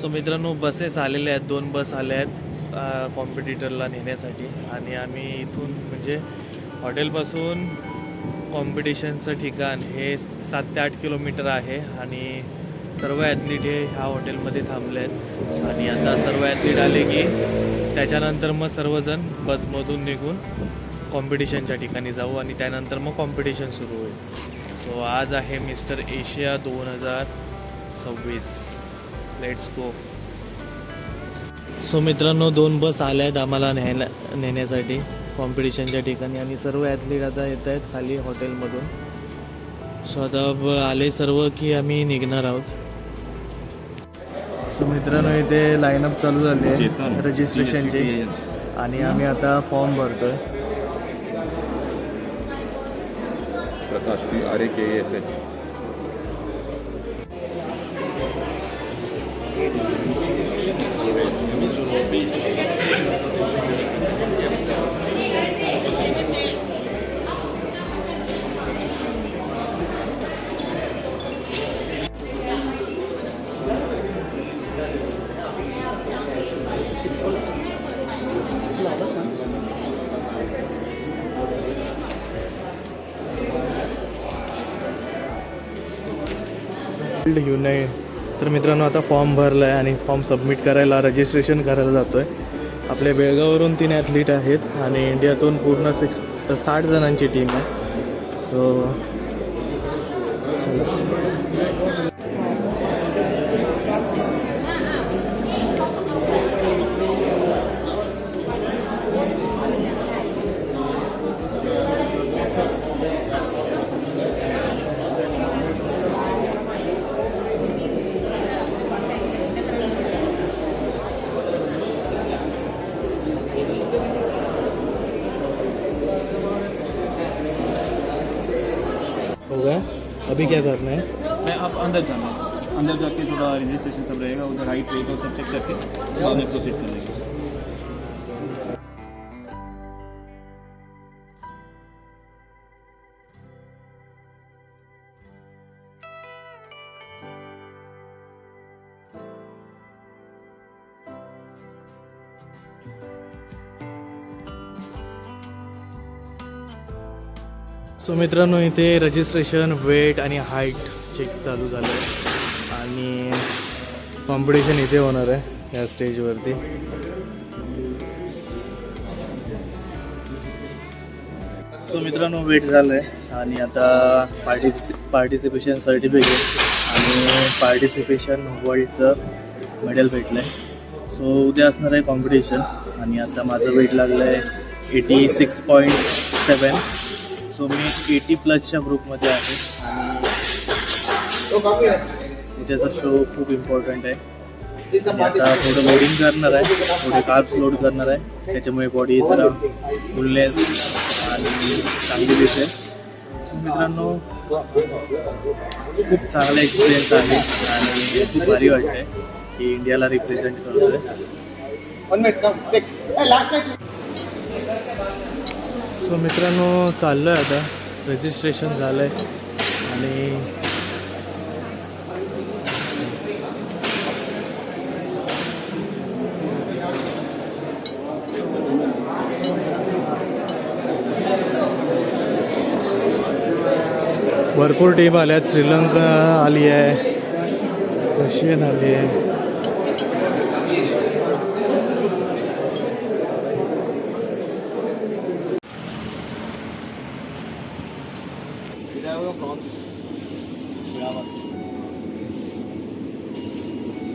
So मित्रांनो, buses आलेल्या आहेत, 2 बस आल्या आहेत कॉम्पिटिटरला नेण्यासाठी. आणि आम्ही इथून म्हणजे हॉटेलपासून कॉम्पिटिशनचं ठिकाण हे 7 ते 8 किलोमीटर आहे. आणि सर्व ॲथलीट हे ह्या हॉटेलमध्ये थांबले आहेत. आणि आता सर्व ॲथलीट आले की त्याच्यानंतर मग सर्वजण बसमधून निघून कॉम्पिटिशनच्या ठिकाणी जाऊ आणि त्यानंतर मग कॉम्पिटिशन सुरू होईल. सो आज आहे mister Asia 2026. Let's go. So मित्रांनो, 2 बस आल्या आहेत आम्हाला नेण्यासाठी कॉम्पिटिशनच्या ठिकाणी. आणि सर्व ॲथलीट आता येत आहेत खाली हॉटेलमधून. सो आता आले सर्व की आम्ही निघणार आहोत. सो मित्रांनो, इथे लाईनअप चालू झाली आहे रजिस्ट्रेशनची. आणि आम्ही आता फॉर्म भरतोय. प्रकाश RAKSH. युनाईट. तर मित्रांनो, आता फॉर्म भरला आहे आणि फॉर्म सबमिट करायला रजिस्ट्रेशन करायला जातो आहे. आपल्या बेळगाववरून 3 ॲथलीट आहेत आणि इंडियातून पूर्ण 60 जणांची टीम आहे. सो चला. हो गया. अभी क्या करना है? मैं आप अंदर जाना है, अंदर जाके थोड़ा रजिस्ट्रेशन सब रहेगा, उधर हाइट वेट और सब चेक करके बाद में प्रोसीड कर लेंगे. सो मित्रांनो, इथे रजिस्ट्रेशन, वेट आणि हाईट चेक चालू झालं आहे. आणि कॉम्पिटिशन इथे होणार आहे या स्टेजवरती. सो मित्रांनो, वेट झालं आहे आणि आता पार्टिसिपेशन सर्टिफिकेट आणि पार्टिसिपेशन वर्ल्डचं मेडल भेटलं आहे. सो उद्या असणार आहे कॉम्पिटिशन. आणि आता माझं वेट लागलं आहे 86.7. सो मी 80+ ग्रुपमध्ये आहे. आणि उद्याचा शो खूप इम्पॉर्टंट आहे. आणि आता थोडं लोडिंग करणार आहे, थोडे कार्ब्स लोड करणार आहे, त्याच्यामुळे बॉडी जरा फुलनेस आणि चांगली दिसेल. सो मित्रांनो, खूप चांगला एक्सपिरियन्स आहे आणि खूप भारी वाटतं आहे की इंडियाला रिप्रेझेंट करतो आहे. सो मित्रांनो, चाललो आहे आता. रजिस्ट्रेशन झालं आहे आणि भरपूर टीम आल्या आहेत. श्रीलंका आली आहे, रशियन आली आहे.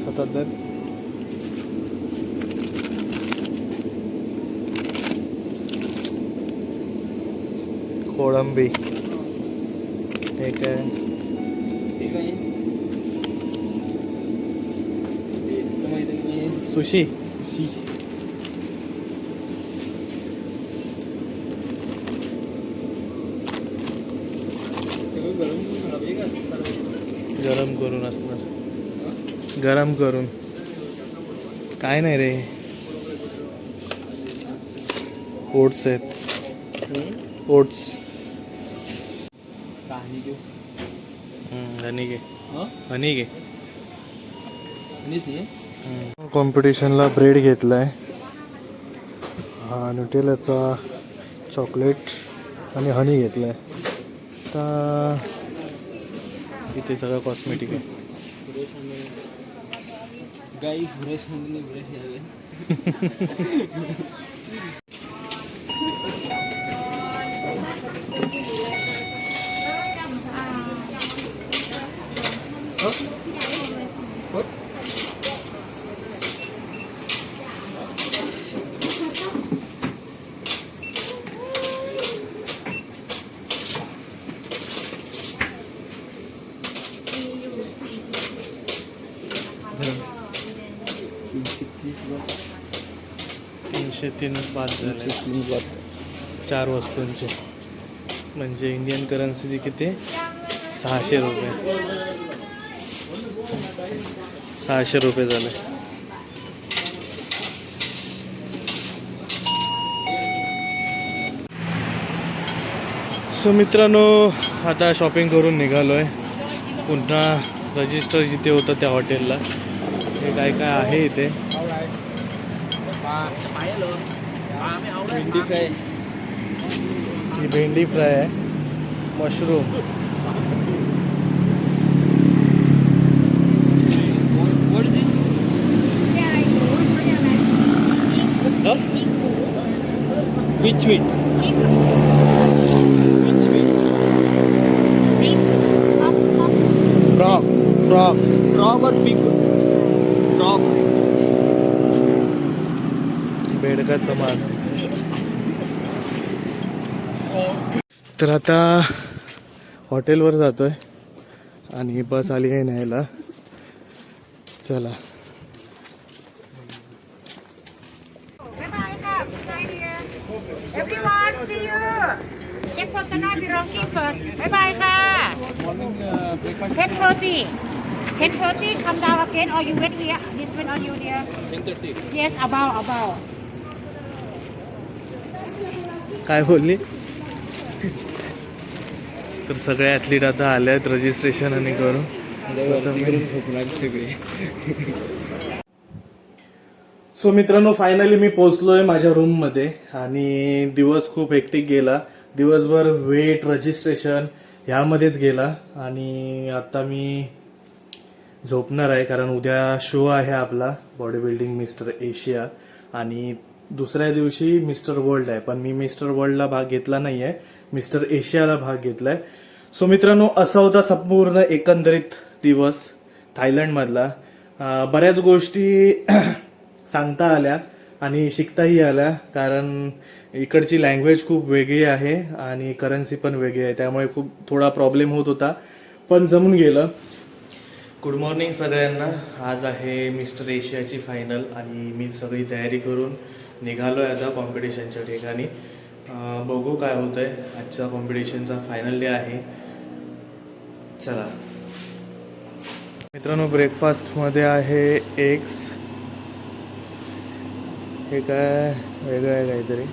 हातात धर. कोळंबी एक आहे. सुशी. गरम करून असणार, गरम करून. काय नाही रे, ओट्स आहेत, ओट्स. हनी घे, हनी घे. कॉम्पिटिशनला ब्रेड घेतला आहे, हा न्यूटेलाचा चॉकलेट आणि हनी घेतला आहे. आता इथे सगळं कॉस्मेटिक आहे. $303 झाले 4 वस्तूंचे, म्हणजे इंडियन करन्सीची किती, 600 रुपये. 600 रुपये झाले. सो मित्रांनो, आता शॉपिंग करून निघालो आहे. पुन्हा रजिस्टर जिथे होतं त्या हॉटेलला. हे काय काय आहे इथे, ही भेंडी फ्राय आहे, mushroom, Which meat? Frog Frog or pig? Frog. बेडकाचा मांस. तर आता हॉटेलवर जातोय आणि बस आली आहे न्यायला. चला. Everyone, see you. Check personal belonging first. Bye bye, ka. 10:30. 10:30, come down again, or you wait here. This one on you, dear. 10:30. Yes, about. काय बोलली? तर सगळे ॲथलीट आता आले आहेत रजिस्ट्रेशन आणि करून. सो मित्रांनो, फायनली मी पोचलोय माझ्या रूममध्ये आणि दिवस खूप हेक्टिक गेला. दिवसभर वेट, रजिस्ट्रेशन ह्यामध्येच गेला आणि आता मी झोपणार आहे, कारण उद्या शो आहे आपला बॉडी बिल्डिंग मिस्टर एशिया आणि दुसऱ्या दिवशी मिस्टर वर्ल्ड आहे. पण मी मिस्टर वर्ल्डला भाग घेतला नाही आहे, मिस्टर एशियाला भाग घेतला आहे. सो मित्रांनो, असा होता संपूर्ण एकंदरीत दिवस थायलंडमधला. बऱ्याच गोष्टी सांगता आल्या आणि शिकताही आल्या, कारण इकडची लँग्वेज खूप वेगळी आहे आणि करन्सी पण वेगळी आहे, त्यामुळे खूप थोडा प्रॉब्लेम होत होता, पण जमून गेलं. गुड मॉर्निंग सगळ्यांना. आज आहे मिस्टर एशियाची फायनल आणि मी सगळी तयारी करून निघालो आहे आता कॉम्पिटिशनच्या ठिकाणी. बघू काय होतं आहे. आजच्या कॉम्पिटिशनचा फायनल डे आहे. चला मित्रांनो, ब्रेकफास्टमध्ये आहे एग्स. हे काय वेगळं आहे काहीतरी,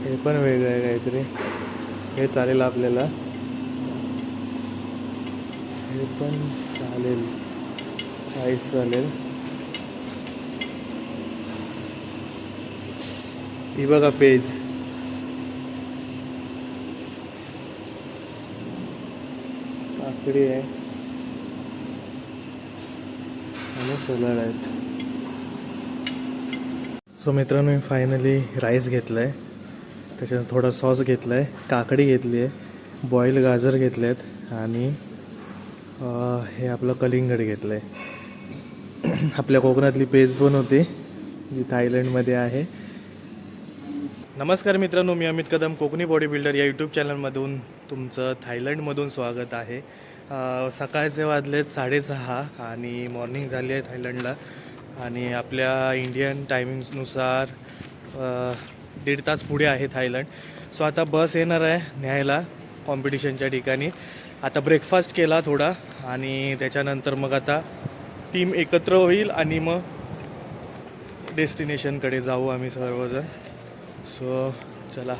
हे पण वेगळं आहे काहीतरी. हे चालेल आपल्याला, हे पण चालेल, राईस चालेल. ही बघा पेज, काकडी आहे आणि सलाड आहेत. सो मित्रांनो, मी फायनली राईस घेतला आहे, त्याच्यात थोडा सॉस घेतला आहे, काकडी घेतली आहे, बॉईल गाजर घेतले आहेत आणि हे आपलं कलिंगड घेतलं आहे. आपल्या कोकणातली पेज पण होती जी थायलंडमध्ये आहे. नमस्कार मित्रांनो, मी अमित कदम, कोकणी बॉडी बिल्डर या यूट्यूब चॅनलमधून तुमचं थायलंडमधून स्वागत आहे. सकाळचे वाजलेत 6:30 आणि मॉर्निंग झाली आहे थायलंडला आणि आपल्या इंडियन टायमिंगनुसार 1.5 तास पुढे आहे थायलंड. सो आता बस येणार आहे न्यायला कॉम्पिटिशनच्या ठिकाणी. आता ब्रेकफास्ट केला थोडा आणि त्याच्यानंतर मग आता टीम एकत्र होईल आणि मग डेस्टिनेशनकडे जाऊ आम्ही सर्वजण. सो चला.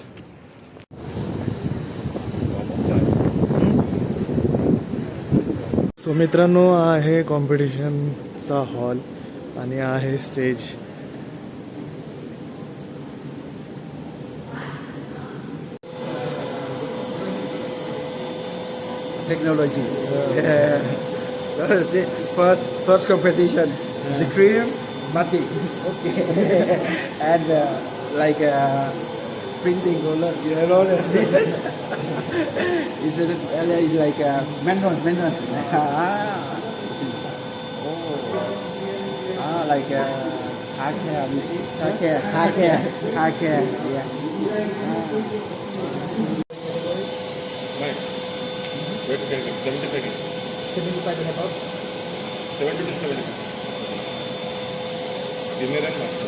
सो सो मित्रांनो, आहे कॉम्पिटिशनचा हॉल आणि आहे stage. Technology. Yeah. So, see, first competition, the cream, batik. Okay. And like printing roller, you know. It's like manual. Like car care, you see? Car care, yeah. नाही wait second 70 second 70 to 70 junior and master.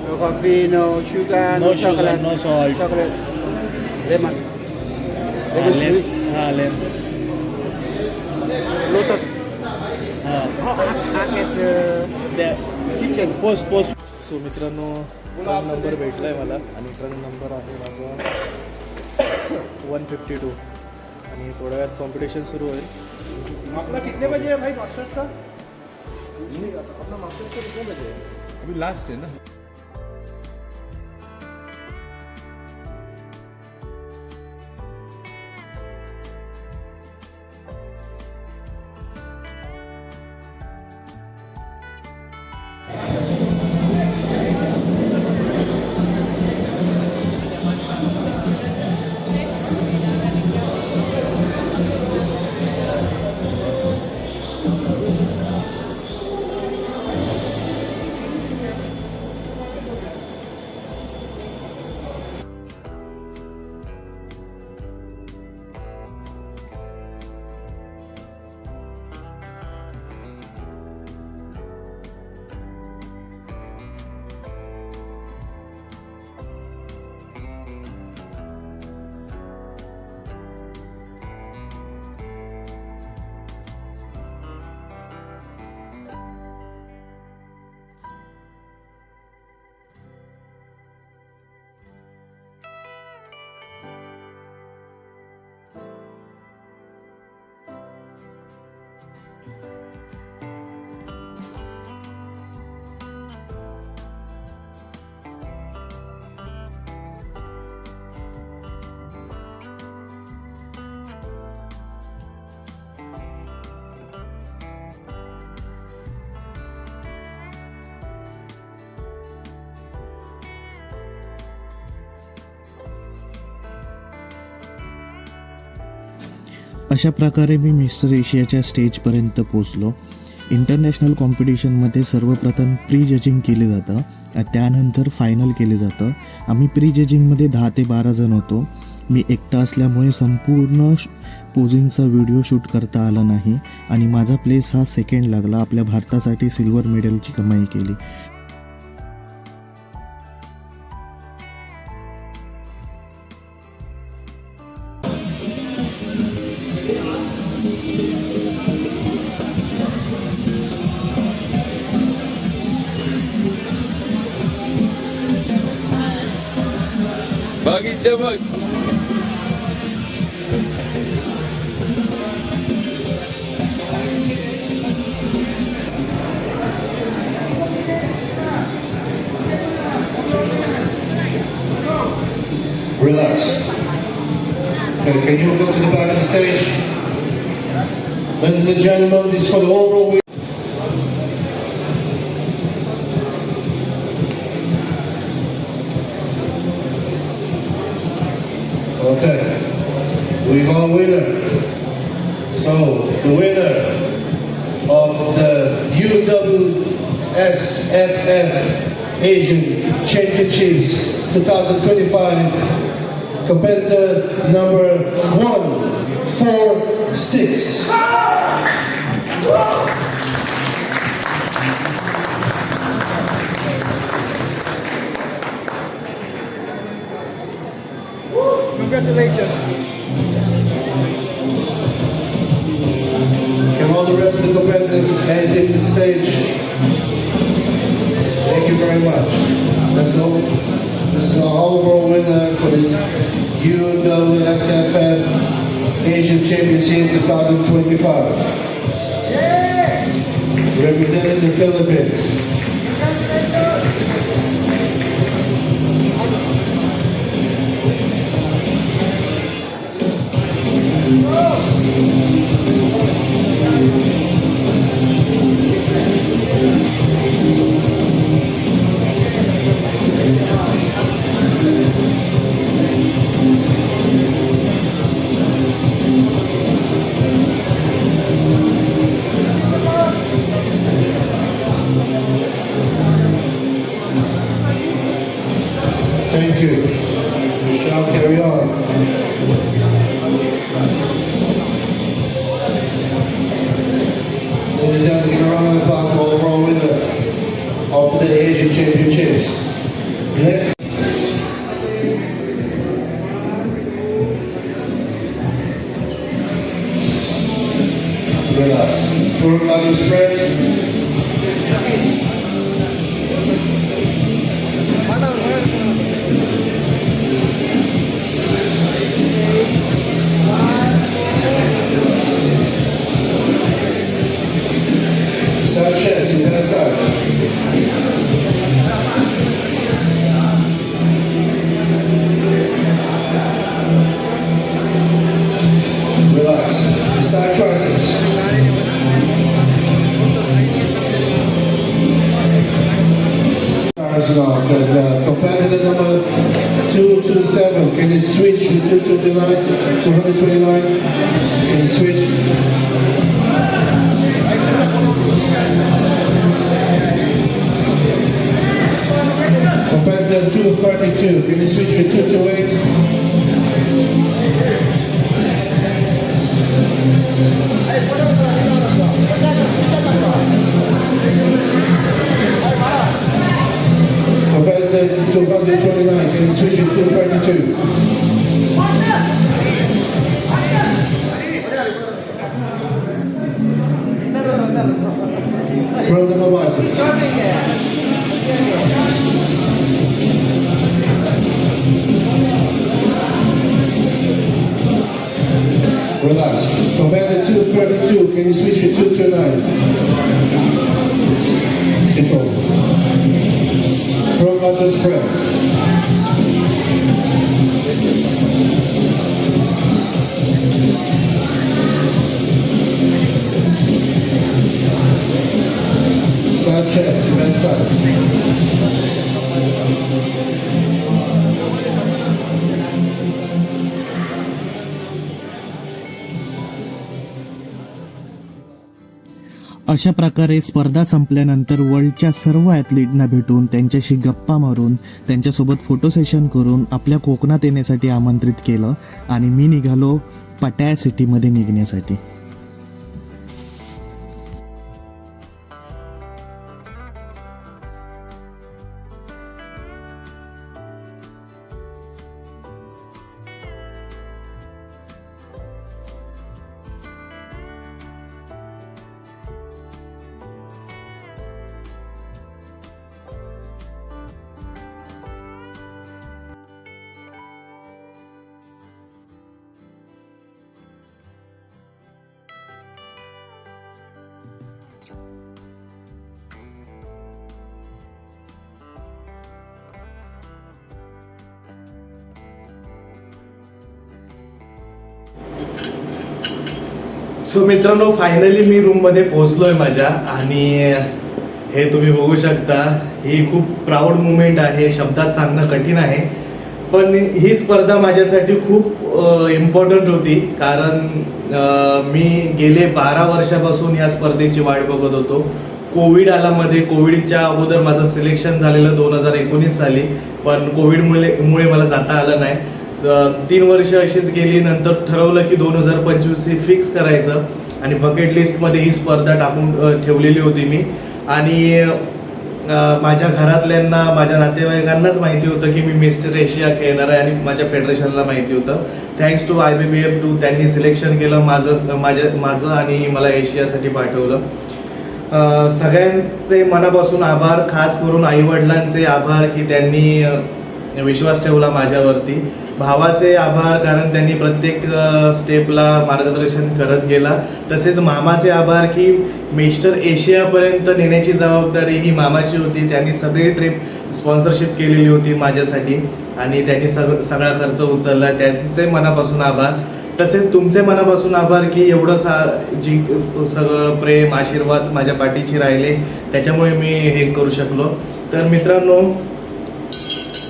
No coffee, no sugar, no chocolate, no salt. chocolate, lemon, lemon juice, lotus. At the kitchen. Post. So मित्रांनो, trunk number भेटला आहे मला आणि trunk number आहे माझा 152 आणि थोड्या वेळात कॉम्पिटिशन सुरू होईल. अपना कितने बजे है भाई मास्टर्स का? अपना मास्टर्स का कितने बजे है? अभी लास्ट है ना. अशा प्रकारे मी मिस्टर एशियाच्या स्टेजपर्यंत पोचलो. इंटरनॅशनल कॉम्पिटिशनमध्ये सर्वप्रथम प्री जजिंग केले जातं, त्यानंतर फायनल केले जातं. आम्ही प्री जजिंगमध्ये 10 ते 12 जण होतो. मी एकटा असल्यामुळे संपूर्ण पोजिंगचा व्हिडिओ शूट करता आला नाही आणि माझा प्लेस हा सेकंड लागला. आपल्या भारतासाठी सिल्वर मेडलची कमाई केली. बघितलं बघ. Relax. Okay, can you go to the back of the stage? Ladies and gentlemen, this is for the overall win. Okay, we got a winner. So, the winner of the UWSFF Asian Championships 2025, competitor number 146. Congratulations. Can all the rest of the competitors exit the stage? Thank you very much. This is our overall winner for the UWSFF Asian Championship 2025. Representing the Philippines. Thank you. We shall carry on. Ladies and gentlemen, give a round of applause for the overall winner of the Asian Championships. Next. Relax. Full body spread. Side chest, you got side. Relax. Side triceps. Competitor number 227. Can you switch to 229? Can you switch? Competitor 232. Can you switch to 228? Competitor 229. Can you switch to 232? Front of the biceps. Relax. Competitor 232. Can you switch to 229? Control. Front lateral spread. Side chest, left side. अशा प्रकारे स्पर्धा संपल्यानंतर वर्ल्डच्या सर्व ॲथलीटना भेटून त्यांच्याशी गप्पा मारून त्यांच्यासोबत फोटो सेशन करून आपल्या कोकणात येण्यासाठी आमंत्रित केलं आणि मी निघालो पटाया सिटीमध्ये निघण्यासाठी. सो मित्रांनो, फायनली मी रूममध्ये पोहोचलो आहे माझ्या, आणि हे तुम्ही बघू शकता. ही खूप प्राऊड मुमेंट आहे, शब्दात सांगणं कठीण आहे. पण ही स्पर्धा माझ्यासाठी खूप इम्पॉर्टंट होती, कारण मी गेले 12 वर्षापासून या स्पर्धेची वाट बघत होतो. कोविड आला मध्ये, कोविडच्या अगोदर माझं सिलेक्शन झालेलं 2019 साली, पण कोविडमुळे मला जाता आलं नाही. 3 वर्ष अशीच गेली. नंतर ठरवलं की 2025 हे फिक्स करायचं, आणि बकेट लिस्टमध्ये ही स्पर्धा टाकून ठेवलेली होती मी. आणि माझ्या घरातल्यांना, माझ्या नातेवाईकांनाच माहिती होतं की मी मिस्टर एशिया खेळणार आहे, आणि माझ्या फेडरेशनला माहिती होतं. थँक्स टू IBBF2, त्यांनी सिलेक्शन केलं माझं आणि मला एशियासाठी पाठवलं. सगळ्यांचे मनापासून आभार, खास करून आईवडिलांचे आभार की त्यांनी विश्वास ठेवला माझ्यावरती. भावाचे आभार, कारण त्यांनी प्रत्येक स्टेपला मार्गदर्शन करत गेला. तसेच मामाचे आभार की मिस्टर एशियापर्यंत नेण्याची जबाबदारी ही मामाची होती. त्यांनी सगळी ट्रिप स्पॉन्सरशिप केलेली होती माझ्यासाठी, आणि त्यांनी सगळा खर्च उचलला. त्यांचे मनापासून आभार. तसेच तुमचे मनापासून आभार की एवढं सगळं प्रेम, आशीर्वाद माझ्या पाठीशी राहिले, त्याच्यामुळे मी हे करू शकलो. तर मित्रांनो,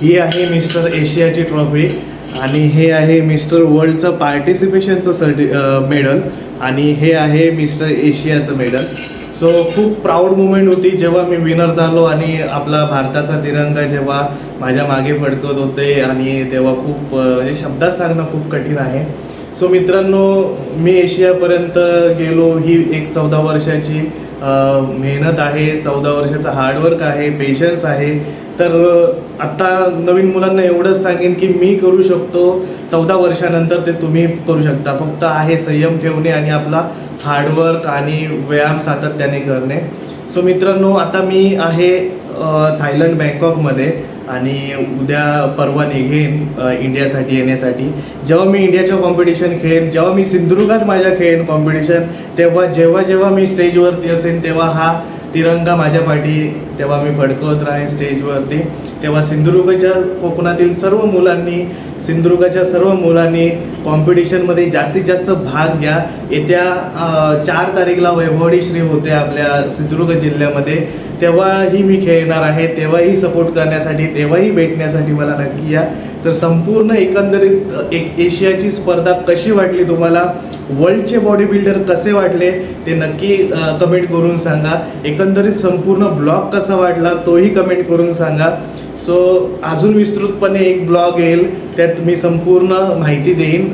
ही आहे मिस्टर एशियाची ट्रॉफी, आणि हे आहे मिस्टर वर्ल्डचं पार्टिसिपेशनचं मेडल, आणि हे आहे मिस्टर एशियाचं मेडल. सो खूप प्राऊड मुमेंट होती जेव्हा मी विनर झालो, आणि आपला भारताचा तिरंगा जेव्हा माझ्या मागे फडकत होते, आणि तेव्हा खूप म्हणजे शब्दात सांगणं खूप कठीण आहे. सो मित्रांनो, मी एशियापर्यंत गेलो, ही एक 14 वर्षाची मेहनत आहे, 14 वर्षाचं हार्डवर्क आहे, पेशन्स आहे. तर आत्ता नवीन मुलांना एवढंच सांगेन की मी करू शकतो, 14 वर्षानंतर ते तुम्ही करू शकता. फक्त आहे संयम ठेवणे आणि आपला हार्डवर्क आणि व्यायाम सातत्याने करणे. सो मित्रांनो, आता मी आहे थायलंड, बँकॉकमध्ये, आणि परवा निघेन इंडियासाठी येण्यासाठी. जेव्हा मी इंडियाच्या कॉम्पिटिशन खेळेन, जेव्हा मी सिंधुदुर्गात माझ्या खेळेन कॉम्पिटिशन, जेव्हा मी स्टेजवरती असेन, तेव्हा हा तिरंगा माझ्या पाठी तेव्हा मी फडकवत राहीन स्टेजवरती. तेव्हा कोकणातील सर्व मुलांनी कॉम्पिटिशनमध्ये जास्तीत जास्त भाग घ्या. येत्या 4 तारीखला वैभवडी श्री होते आपल्या सिंधुदुर्ग जिल्ह्यामध्ये, तेव्हाही मी खेळणार आहे. तेव्हाही सपोर्ट करण्यासाठी, तेव्हाही भेटण्यासाठी मला नक्की या. तर संपूर्ण एकंदरीत एक एशियाची स्पर्धा कशी वाटली तुम्हाला, वर्ल्डचे बॉडी बिल्डर कसे वाटले ते नक्की कमेंट करून सांगा. एकंदरीत संपूर्ण ब्लॉग कसा वाटला तोही कमेंट करून सांगा. सो अजून विस्तृतपणे एक ब्लॉग येईल, त्यात मी संपूर्ण माहिती देईन,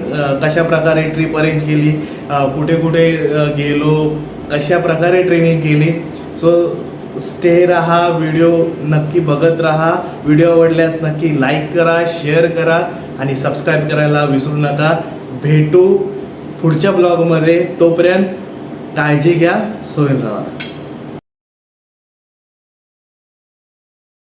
कशा प्रकारे ट्रिप अरेंज केली, कुठे कुठे गेलो, कशा प्रकारे ट्रेनिंग केली. सो स्टे रहा, व्हिडिओ नक्की बघत राहा. व्हिडिओ आवडल्यास नक्की लाईक करा, शेअर करा, आणि सबस्क्राईब करायला विसरू नका. भेटू पुढच्या ब्लॉगमध्ये. तोपर्यंत काळजी घ्या, सोयीन राहा.